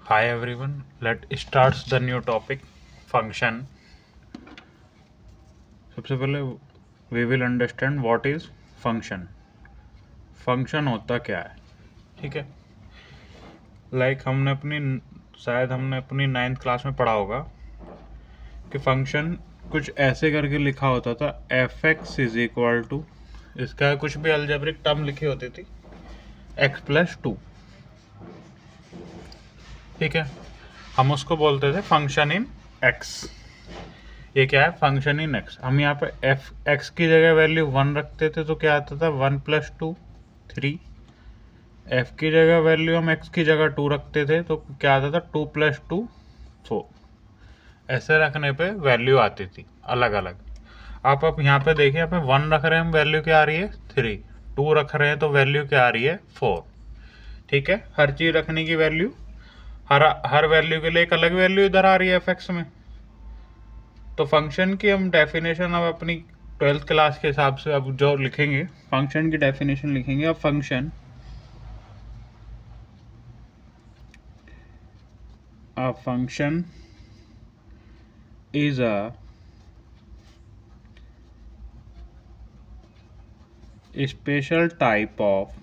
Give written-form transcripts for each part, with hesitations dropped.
Hi everyone, let's start the new topic function. सबसे पहले we will understand what is function. Function होता क्या है, ठीक है। शायद हमने अपनी 9th क्लास में पढ़ा होगा कि फंक्शन कुछ ऐसे करके लिखा होता था F X is equal to, इसका कुछ भी अलजेब्रिक टर्म लिखी होती थी x+2, ठीक है। हम उसको बोलते थे फंक्शन इन एक्स। ये क्या है? Function in x. हम यहाँ पे एफ एक्स की जगह वैल्यू 1 रखते थे तो क्या आता था 1+2 3। एफ की जगह वैल्यू हम एक्स की जगह 2 रखते थे तो क्या आता था 2+2 4। ऐसे रखने पे वैल्यू आती थी अलग अलग। आप यहाँ पे देखिए, यहाँ पे 1 रख रहे हैं हम, वैल्यू क्या आ रही है 3। 2 रख रहे हैं तो वैल्यू क्या आ रही है 4। ठीक है, हर चीज रखने की वैल्यू, हर वैल्यू के लिए एक अलग वैल्यू इधर आ रही है एफ एक्स में। तो फंक्शन की हम डेफिनेशन अब अपनी 12th क्लास के हिसाब से अब जो लिखेंगे, फंक्शन की डेफिनेशन लिखेंगे। अब function is a special type of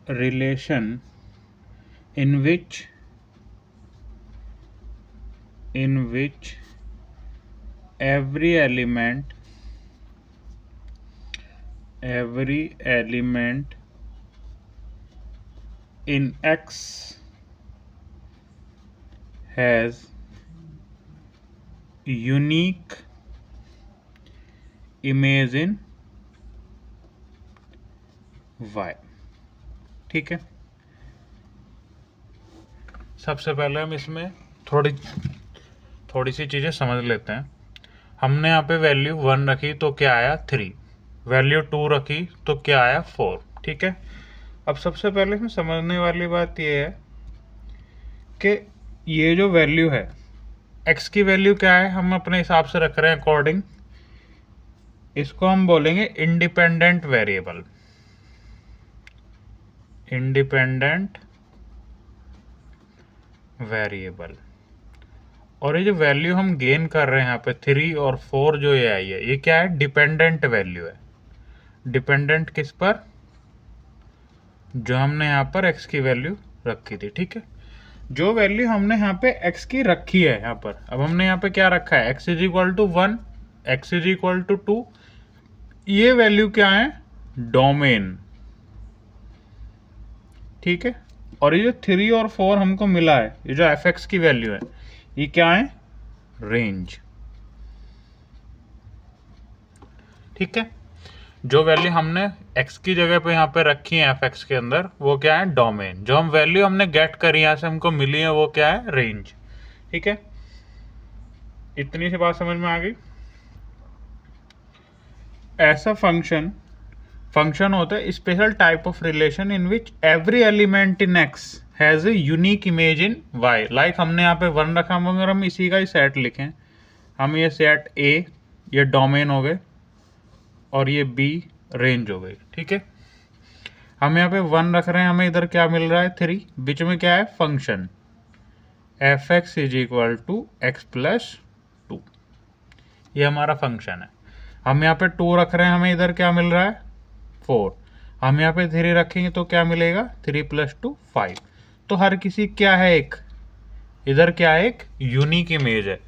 relation in which every element in X has unique image in Y। ठीक है, सबसे पहले हम इसमें थोड़ी सी चीज़ें समझ लेते हैं। हमने यहाँ पे वैल्यू 1 रखी तो क्या आया 3, वैल्यू 2 रखी तो क्या आया 4। ठीक है, अब सबसे पहले इसमें समझने वाली बात यह है कि ये जो वैल्यू है x की वैल्यू क्या है, हम अपने हिसाब से रख रहे हैं अकॉर्डिंग, इसको हम बोलेंगे इंडिपेंडेंट वेरिएबल। और ये जो वैल्यू हम गेन कर रहे हैं यहाँ पे 3 और 4 जो ये आई है, ये क्या है? डिपेंडेंट वैल्यू है। डिपेंडेंट किस पर? जो हमने यहाँ पर x की वैल्यू रखी थी। ठीक है, जो वैल्यू हमने यहाँ पे x की रखी है यहाँ पर, अब हमने यहाँ पे क्या रखा है x = 1, x = 2। ये वैल्यू क्या है? डोमेन। ठीक है, और ये जो 3 और 4 हमको मिला है, ये जो एफ एक्स की वैल्यू है, ये क्या है? रेंज। ठीक है, जो वैल्यू हमने x की जगह पे यहाँ पे रखी है एफ एक्स के अंदर, वो क्या है? डोमेन। जो हम वैल्यू हमने गेट करी यहाँ से हमको मिली है, वो क्या है? रेंज। ठीक है, इतनी सी बात समझ में आ गई। ऐसा फंक्शन होता है special type of relation in which every element in X has a unique image in Y. Like हमने यहाँ पे 1 रखा, मगर हम इसी का ही सेट लिखें, हम ये सेट ए, ये डोमेन हो गए, और ये बी रेंज हो गई। ठीक है, हम यहाँ पे 1 रख रहे हैं, हमें इधर क्या मिल रहा है 3, बीच में क्या है? फंक्शन एफ एक्स = x+2, ये हमारा फंक्शन है। हम यहाँ पे 2 रख रहे हैं, हमें इधर क्या मिल रहा है 4। हम यहाँ पे 3 रखेंगे तो क्या मिलेगा 3+2 5। तो हर किसी क्या है? एक इधर क्या है? एक यूनिक इमेज है।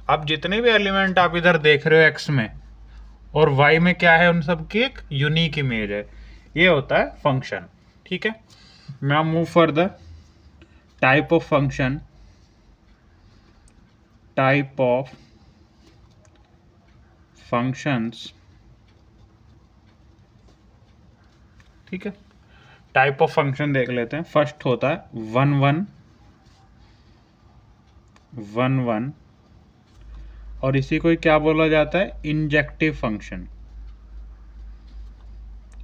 अब जितने भी एलिमेंट आप इधर देख रहे हो एक्स में और वाई में, क्या है? उन सब की एक यूनिक इमेज है। ये होता है फंक्शन। ठीक है, now move further. Type of function, type of functions. ठीक है, टाइप ऑफ फंक्शन देख लेते हैं। फर्स्ट होता है 1 1 1 1, और इसी को क्या बोला जाता है? Injective function.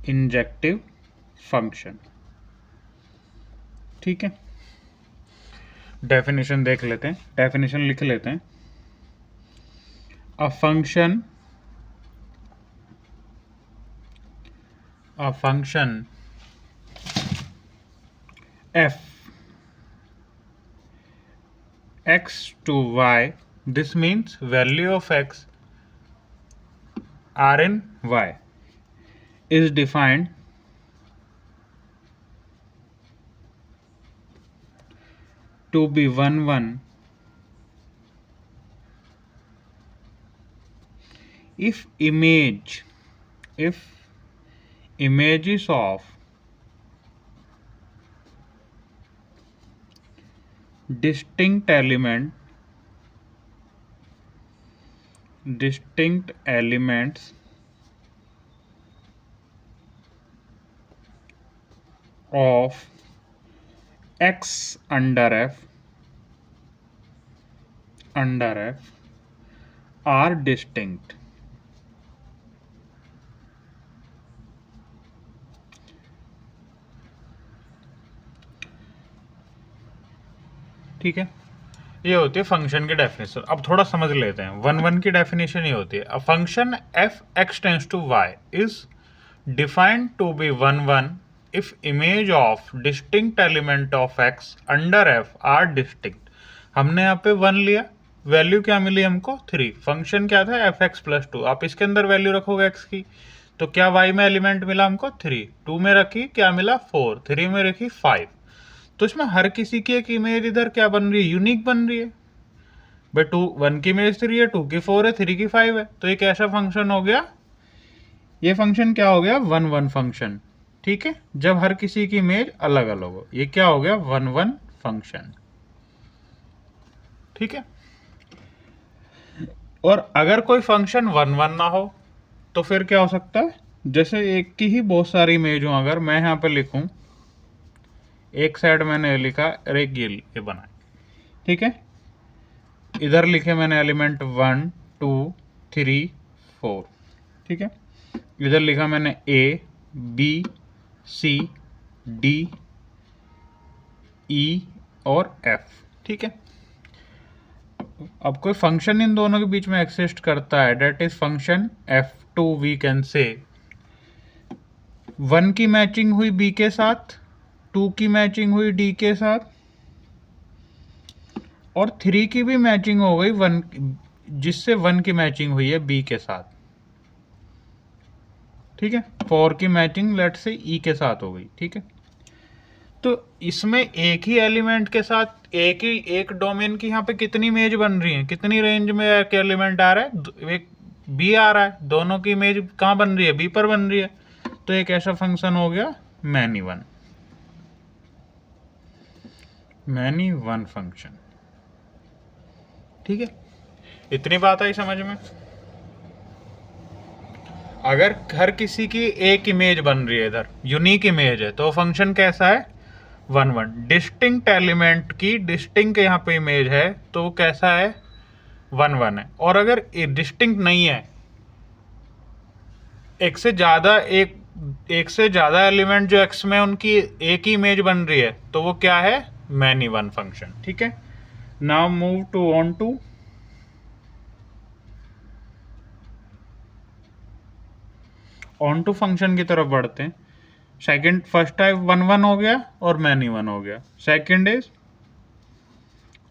Injective function. ठीक है, डेफिनेशन देख लेते हैं, डेफिनेशन लिख लेते हैं। A function a function f x to y, this means value of x r in y is defined to be 1 1 if images of distinct elements of x under f are distinct. ठीक है, ये होती है function की definition. अब थोड़ा समझ लेते हैं. 1 1 की डेफिनेशन ये होती है, a function F X tends to Y is defined to be 1 1 if image of distinct element of X under F are distinct. हमने यहाँ पे 1 लिया, वैल्यू क्या मिली हमको 3. फंक्शन क्या था एफ एक्स प्लस 2. आप इसके अंदर वैल्यू रखोगे एक्स की, तो क्या वाई में एलिमेंट मिला हमको 3. 2 में रखी क्या मिला 4. 3 में रखी 5. तो इसमें हर किसी की एक इमेज इधर क्या बन रही है, यूनिक बन रही है. भाई 1 की इमेज 3 है, 2 की 4 है, 3 की 5 है. तो एक ऐसा फंक्शन हो गया, ये फंक्शन क्या हो गया 1 1 फंक्शन. ठीक है, जब हर किसी की इमेज अलग अलग हो, ये क्या हो गया 1 1 फंक्शन. ठीक है, और अगर कोई फंक्शन 1 1 ना हो तो फिर क्या हो सकता है, जैसे एक की ही बहुत सारी इमेज हो. अगर मैं यहाँ पे लिखूं, एक साइड मैंने लिखा रेगिल ये बना, ठीक है, इधर लिखे मैंने एलिमेंट 1 2 3 4, ठीक है, इधर लिखा मैंने ए बी सी डी ई और एफ. ठीक है, अब कोई फंक्शन इन दोनों के बीच में एक्सिस्ट करता है, that is function f2. We can say 1 की मैचिंग हुई b के साथ, 2 की मैचिंग हुई d के साथ, और 3 की भी मैचिंग हो गई 1, जिससे 1 की मैचिंग हुई है b के साथ. ठीक है, 4 की मैचिंग लेट से e के साथ हो गई. ठीक है, तो इसमें एक ही एलिमेंट के साथ एक डोमेन की यहाँ पे कितनी इमेज बन रही है, कितनी रेंज में एक एलिमेंट आ रहा है, एक बी आ रहा है, दोनों की इमेज कहाँ बन रही है, बी पर बन रही है. तो एक ऐसा फंक्शन हो गया मैनी वन फंक्शन. ठीक है, इतनी बात आई समझ में. अगर हर किसी की एक इमेज बन रही है, इधर यूनिक इमेज है, तो फंक्शन कैसा है 1 1. डिस्टिंक्ट एलिमेंट की डिस्टिंक्ट यहाँ पे इमेज है, तो वो कैसा है 1 1 है. और अगर डिस्टिंक्ट नहीं है, एक से ज्यादा एलिमेंट जो एक्स में उनकी एक ही इमेज बन रही है, तो वो क्या है मैनी वन फंक्शन. ठीक है, now move to onto function की तरफ बढ़ते हैं. सेकंड, फर्स्ट टाइप 1 1 हो गया और मैनी वन हो गया. Second is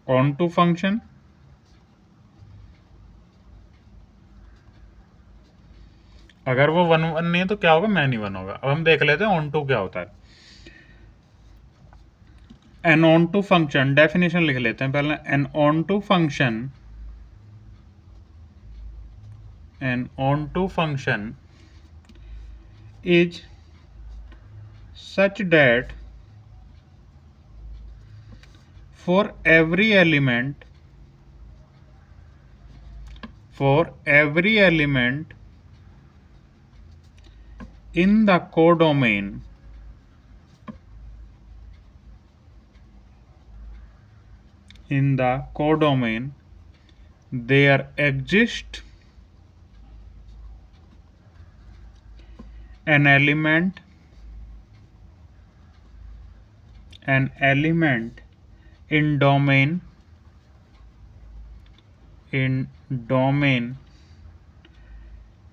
onto function. अगर वो 1 1 नहीं है तो क्या होगा मैनी वन होगा. अब हम देख लेते हैं ऑन टू क्या होता है. An onto function, definition लिख लेते हैं पहले. An onto function is such that for every element in the codomain there exists an element in domain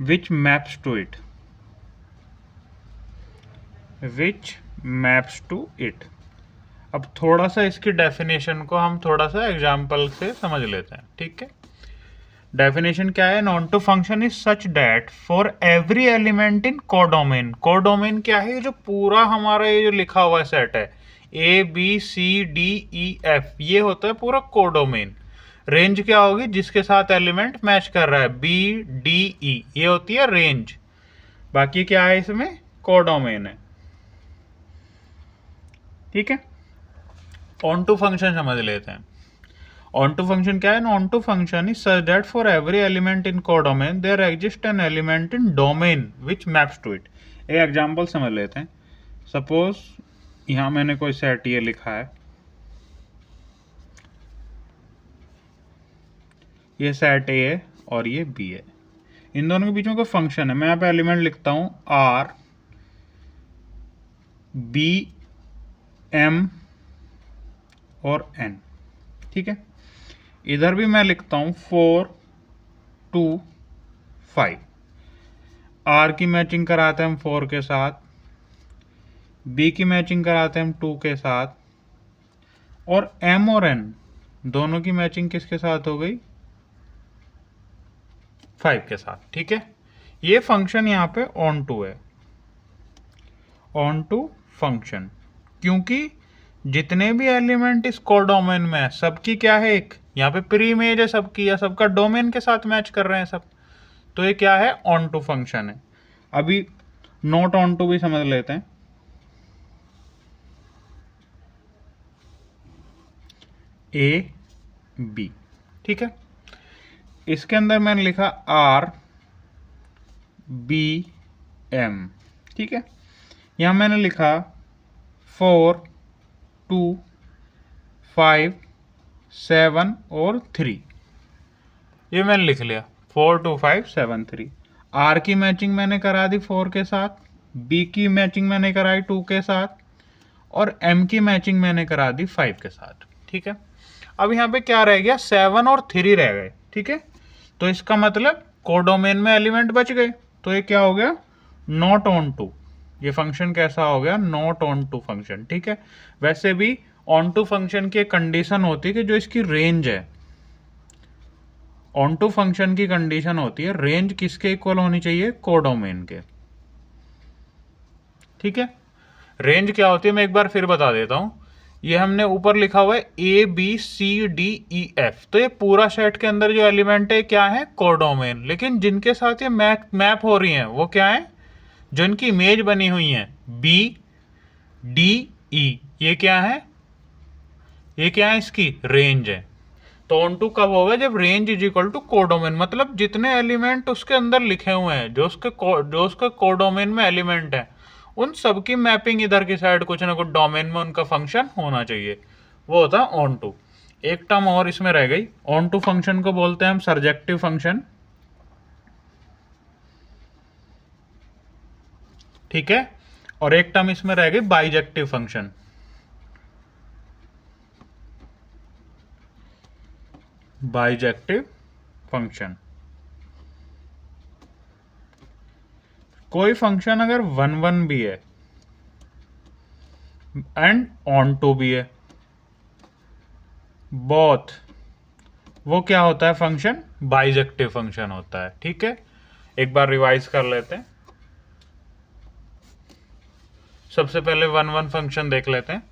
which maps to it. Which maps to it. अब थोड़ा सा इसकी definition को हम थोड़ा सा एग्जाम्पल से समझ लेते हैं, ठीक है। डेफिनेशन क्या है? Onto function is such that for every element in codomain. Codomain क्या है? ये जो पूरा हमारा ये जो लिखा हुआ सेट है A B C D E F, ये होता है पूरा कोडोमेन। रेंज क्या होगी? जिसके साथ एलिमेंट मैच कर रहा है, बी डी ई, ये होती है रेंज। बाकी क्या है इसमें? कोडोमेन है, ठीक है। ऑन टू फंक्शन समझ लेते हैं। ऑन टू फंक्शन क्या है? Onto function is such that for every element in codomain there exist an element in domain which maps to it. एक एग्जांपल समझ लेते हैं। सपोज यहां मैंने कोई सेट ये लिखा है, ये सेट ए है और ये बी है। इन दोनों के बीच में कोई फंक्शन है। मैं यहाँ पे एलिमेंट लिखता हूं आर बी एम और एन, ठीक है। इधर भी मैं लिखता हूं 4 2 5। आर की मैचिंग कराते हैं हम 4 के साथ, बी की मैचिंग कराते हैं हम 2 के साथ, और एम और एन दोनों की मैचिंग किसके साथ हो गई? 5 के साथ, ठीक है। ये फंक्शन यहाँ पे ऑन टू है, ऑन टू फंक्शन, क्योंकि जितने भी एलिमेंट इस कोडोमेन में है सबकी क्या है? एक यहाँ पे प्री इमेज है सबकी, या सबका डोमेन के साथ मैच कर रहे हैं सब, तो ये क्या है? ऑन टू फंक्शन है। अभी नॉट ऑन टू भी समझ लेते हैं। ए बी, ठीक है। इसके अंदर मैंने लिखा आर बी एम, ठीक है। यहां मैंने लिखा 4 2 5 7 और 3, ये मैंने लिख लिया 4 2 5 7 3। आर की मैचिंग मैंने करा दी 4 के साथ, बी की मैचिंग मैंने कराई 2 के साथ, और एम की मैचिंग मैंने करा दी 5 के साथ, ठीक है। अब यहाँ पे क्या रह गया? 7 और 3 रह गए, ठीक है। तो इसका मतलब कोडोमेन में एलिमेंट बच गए, तो ये क्या हो गया? Not onto. ये फंक्शन कैसा हो गया? नॉट ऑन टू फंक्शन, ठीक है। वैसे भी ऑन टू फंक्शन की एक कंडीशन होती है कि जो इसकी रेंज है, ऑन टू फंक्शन की कंडीशन होती है रेंज किसके इक्वल होनी चाहिए? कोडोमेन के, ठीक है। रेंज क्या होती है मैं एक बार फिर बता देता हूं। ये हमने ऊपर लिखा हुआ है A B C D E F, तो ये पूरा सेट के अंदर जो एलिमेंट है क्या है? कोडोमेन। लेकिन जिनके साथ ये मैप हो रही हैं वो क्या है? जो इनकी इमेज बनी हुई है बी डी ई, ये क्या है? ये क्या है? इसकी रेंज है। तो ऑन टू कब होगा? जब range is equal to codomain, मतलब जितने एलिमेंट उसके अंदर लिखे हुए हैं, जो उसके कोडोमेन में एलिमेंट है, उन सबकी मैपिंग इधर की साइड कुछ ना कुछ डोमेन में उनका फंक्शन होना चाहिए, वो होता है ऑन टू। एक टर्म और इसमें रह गई। ऑन टू फंक्शन को बोलते हैं हम सर्जेक्टिव फंक्शन, ठीक है। और एक टर्म इसमें रह गई बाइजेक्टिव फंक्शन। बाइजेक्टिव फंक्शन, कोई फंक्शन अगर 1 1 भी है एंड ऑन टू भी है, बोथ, वो क्या होता है? फंक्शन बाइजेक्टिव फंक्शन होता है, ठीक है। एक बार रिवाइज कर लेते हैं। सबसे पहले 1 1 फंक्शन देख लेते हैं।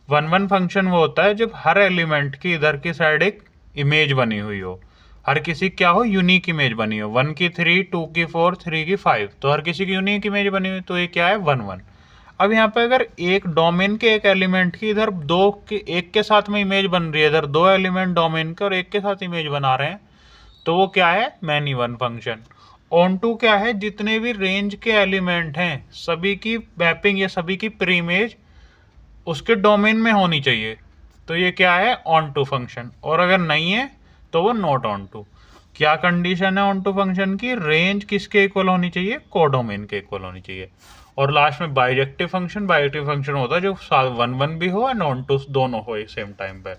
1 1 फंक्शन वो होता है जब हर एलिमेंट की इधर की साइड एक इमेज बनी हुई हो, हर किसी क्या हो? यूनिक इमेज बनी हो। 1 की 3, 2 की 4, 3 की 5, तो हर किसी की यूनिक इमेज बनी हुई, तो ये क्या है? 1 1। अब यहाँ पे अगर एक डोमेन के एक एलिमेंट की इधर दो के एक के साथ में इमेज बन रही है, इधर दो एलिमेंट डोमेन के और एक के साथ इमेज बना रहे हैं, तो वो क्या है? Many one function. Onto क्या है? जितने भी रेंज के एलिमेंट हैं सभी की मैपिंग या सभी की प्री इमेज उसके डोमेन में होनी चाहिए, तो ये क्या है? Onto function. और अगर नहीं है तो वो नॉट ऑन टू। क्या कंडीशन है ऑन टू फंक्शन की? रेंज किसके इक्वल होनी चाहिए? कोडोमेन के इक्वल होनी चाहिए। और लास्ट में बाइजेक्टिव फंक्शन, बाइजेक्टिव फंक्शन होता है जो 1 1 भी हो एंड ऑन टू दोनों हो सेम टाइम पे।